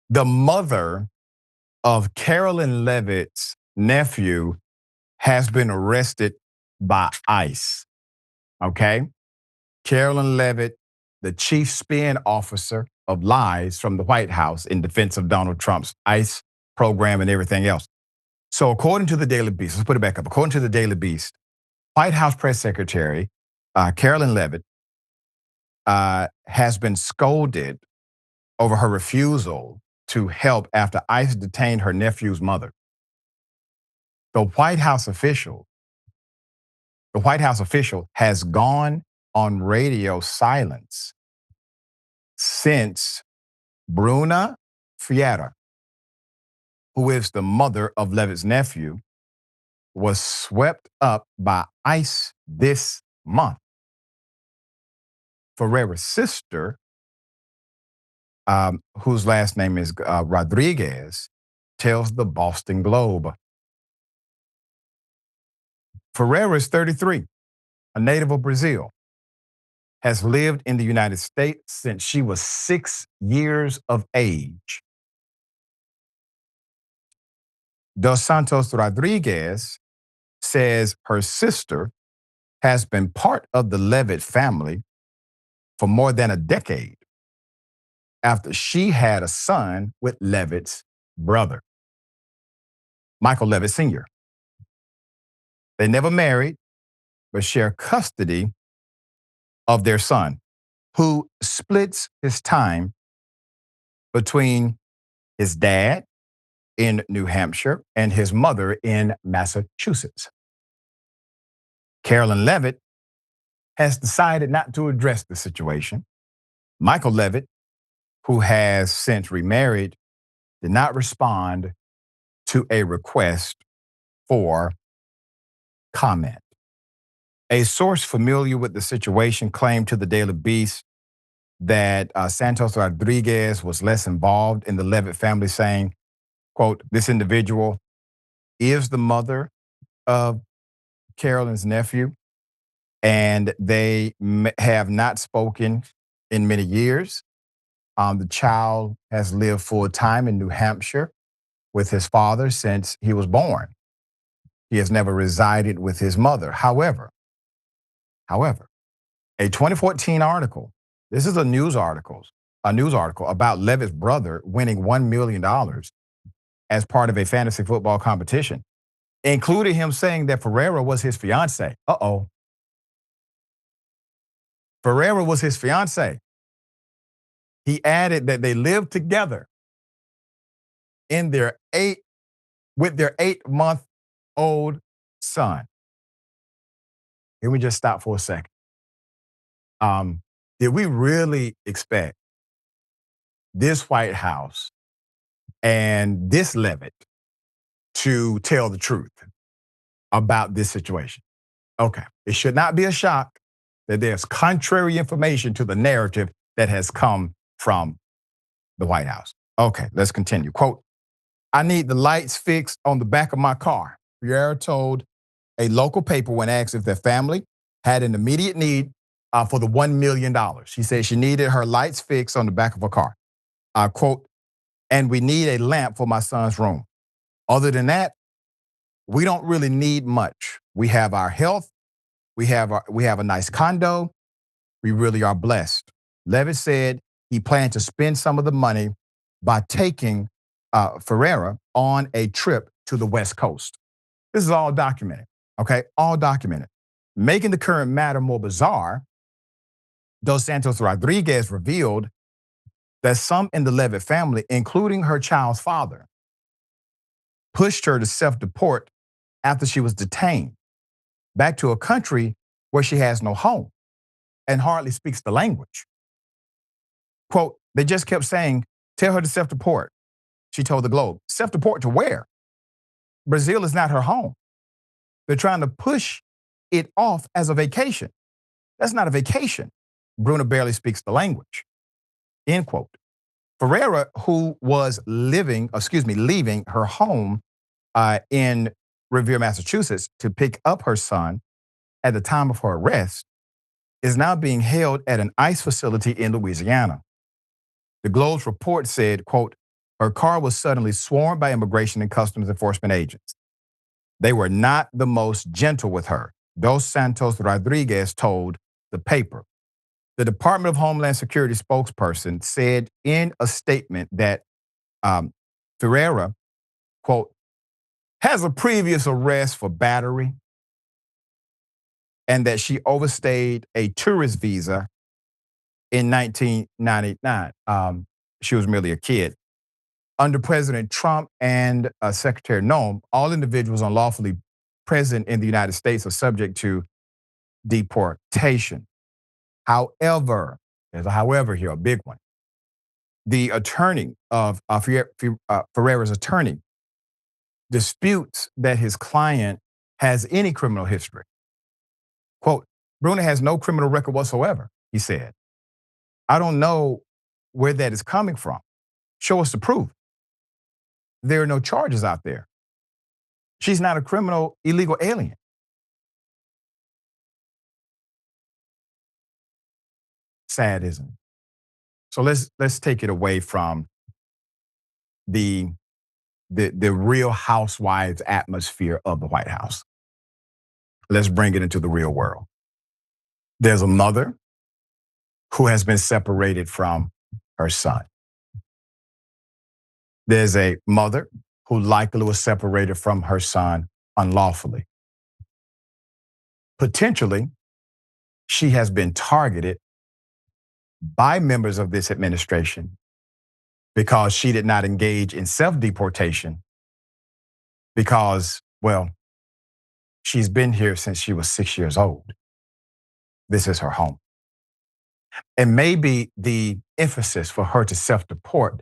The mother of Karoline Leavitt's nephew has been arrested by ICE. Okay? Karoline Leavitt, the chief spin officer of lies from the White House in defense of Donald Trump's ICE program and everything else. So according to the Daily Beast, let's put it back up. According to the Daily Beast, White House press secretary Karoline Leavitt has been scolded over her refusal to help after ICE detained her nephew's mother. The White House official has gone on radio silence since Bruna Ferreira, who is the mother of Leavitt's nephew, was swept up by ICE this month. Ferreira's sister, whose last name is Rodriguez, tells the Boston Globe. Ferreira is 33, a native of Brazil, has lived in the United States since she was 6 years of age. Dos Santos Rodriguez says her sister has been part of the Leavitt family for more than a decade after she had a son with Leavitt's brother, Michael Leavitt Sr. They never married, but share custody of their son, who splits his time between his dad in New Hampshire and his mother in Massachusetts. Karoline Leavitt has decided not to address the situation. Michael Leavitt, who has since remarried, did not respond to a request for comment. A source familiar with the situation claimed to the Daily Beast that Santos Rodriguez was less involved in the Leavitt family, saying, quote, "This individual is the mother of Karoline's nephew, and they have not spoken in many years. The child has lived full time in New Hampshire with his father since he was born. He has never resided with his mother. However, a 2014 article, this is a news article about Leavitt's brother winning $1 million as part of a fantasy football competition, included him saying that Ferreira was his fiance. Ferreira was his fiance. He added that they lived together with their 8-month-old son. Can we just stop for a second? Did we really expect this White House and this Leavitt to tell the truth about this situation? Okay. It should not be a shock that there's contrary information to the narrative that has come from the White House. Okay, let's continue. Quote, "I need the lights fixed on the back of my car," Ferreira told a local paper when asked if their family had an immediate need for the $1 million. She said she needed her lights fixed on the back of her car. Quote, "And we need a lamp for my son's room. Other than that, we don't really need much. We have our health. We have a nice condo. We really are blessed." Leavitt said he planned to spend some of the money by taking Ferreira on a trip to the West Coast. This is all documented, okay? All documented. Making the current matter more bizarre, Dos Santos Rodriguez revealed that some in the Leavitt family, including her child's father, pushed her to self-deport after she was detained back to a country where she has no home and hardly speaks the language. Quote, "They just kept saying, tell her to self-deport," she told the Globe. Self-deport to where? Brazil is not her home. They're trying to push it off as a vacation. That's not a vacation. Bruna barely speaks the language. End quote. Ferreira, who was leaving her home in Revere, Massachusetts to pick up her son at the time of her arrest, is now being held at an ICE facility in Louisiana. The Globe's report said, quote, Her car was suddenly swarmed by immigration and customs enforcement agents. They were not the most gentle with her, Dos Santos Rodriguez told the paper. The Department of Homeland Security spokesperson said in a statement that Ferreira, quote, has a previous arrest for battery and that she overstayed a tourist visa in 1999. She was merely a kid. Under President Trump and Secretary Noem, all individuals unlawfully present in the United States are subject to deportation. However, there's a however here, a big one. The attorney of Ferreira's attorney disputes that his client has any criminal history. Quote, Bruna has no criminal record whatsoever, he said. I don't know where that is coming from. Show us the proof. There are no charges out there. She's not a criminal, illegal alien. Sad, isn't it? So let's take it away from the real housewives atmosphere of the White House. Let's bring it into the real world. There's a mother who has been separated from her son. There's a mother who likely was separated from her son unlawfully. Potentially, she has been targeted by members of this administration because she did not engage in self-deportation because, well, she's been here since she was 6 years old. This is her home. And maybe the emphasis for her to self-deport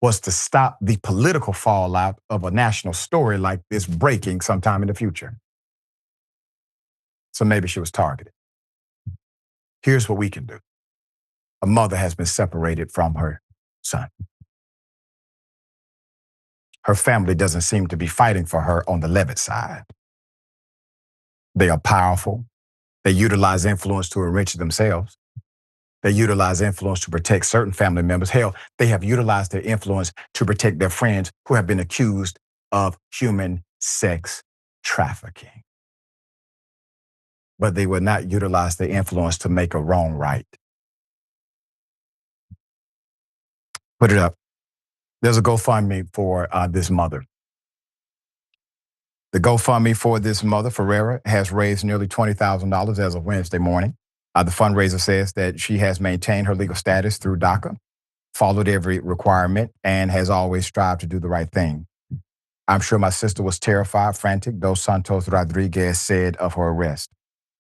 was to stop the political fallout of a national story like this breaking sometime in the future. So maybe she was targeted. Here's what we can do. A mother has been separated from her son. Her family doesn't seem to be fighting for her on the Leavitt side. They are powerful. They utilize influence to enrich themselves. They utilize influence to protect certain family members. Hell, they have utilized their influence to protect their friends who have been accused of human sex trafficking. But they will not utilize their influence to make a wrong right. Put it up. There's a GoFundMe for this mother. The GoFundMe for this mother, Ferreira, has raised nearly $20,000 as of Wednesday morning. The fundraiser says that she has maintained her legal status through DACA, followed every requirement, and has always strived to do the right thing. I'm sure my sister was terrified, frantic, Dos Santos Rodriguez said of her arrest.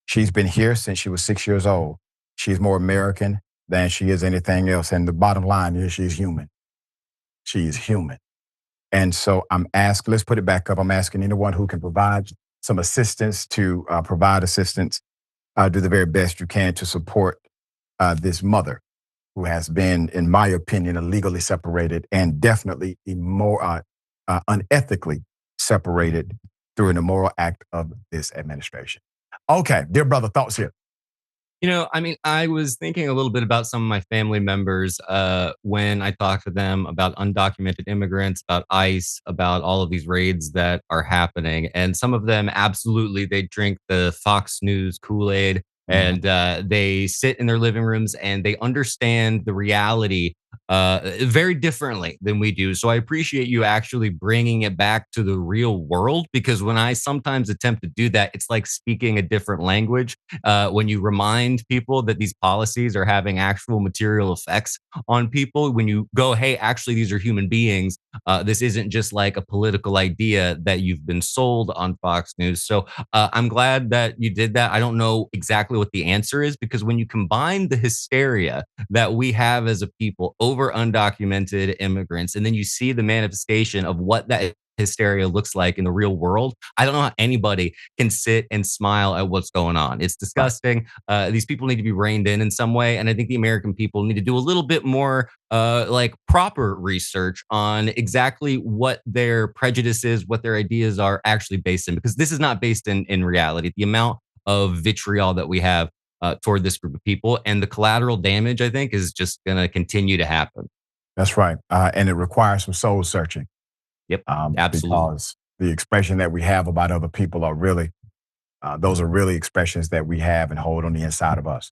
She's been here since she was 6 years old. She's more American than she is anything else. And the bottom line is she's human. She is human. And so let's put it back up. I'm asking anyone who can provide some assistance to provide assistance, do the very best you can to support this mother who has been, in my opinion, illegally separated and definitely more unethically separated through an immoral act of this administration. Okay, dear brother, thoughts here. I mean, I was thinking a little bit about some of my family members when I talked to them about undocumented immigrants, about ICE, about all of these raids that are happening. And some of them, absolutely, they drink the Fox News Kool-Aid and they sit in their living rooms and they understand the reality very differently than we do. So I appreciate you actually bringing it back to the real world, because when I sometimes attempt to do that, it's like speaking a different language. When you remind people that these policies are having actual material effects on people, when you go, hey, actually, these are human beings. This isn't just like a political idea that you've been sold on Fox News. So I'm glad that you did that. I don't know exactly what the answer is, because when you combine the hysteria that we have as a people over undocumented immigrants, and then you see the manifestation of what that hysteria looks like in the real world, I don't know how anybody can sit and smile at what's going on. It's disgusting. These people need to be reined in some way. And I think the American people need to do a little bit more like proper research on exactly what their prejudices, what their ideas are actually based in, because this is not based in reality. The amount of vitriol that we have toward this group of people and the collateral damage, I think, is just going to continue to happen. That's right. And it requires some soul searching, Yep, absolutely. because the expression that we have about other people are really, those are really expressions that we have and hold on the inside of us.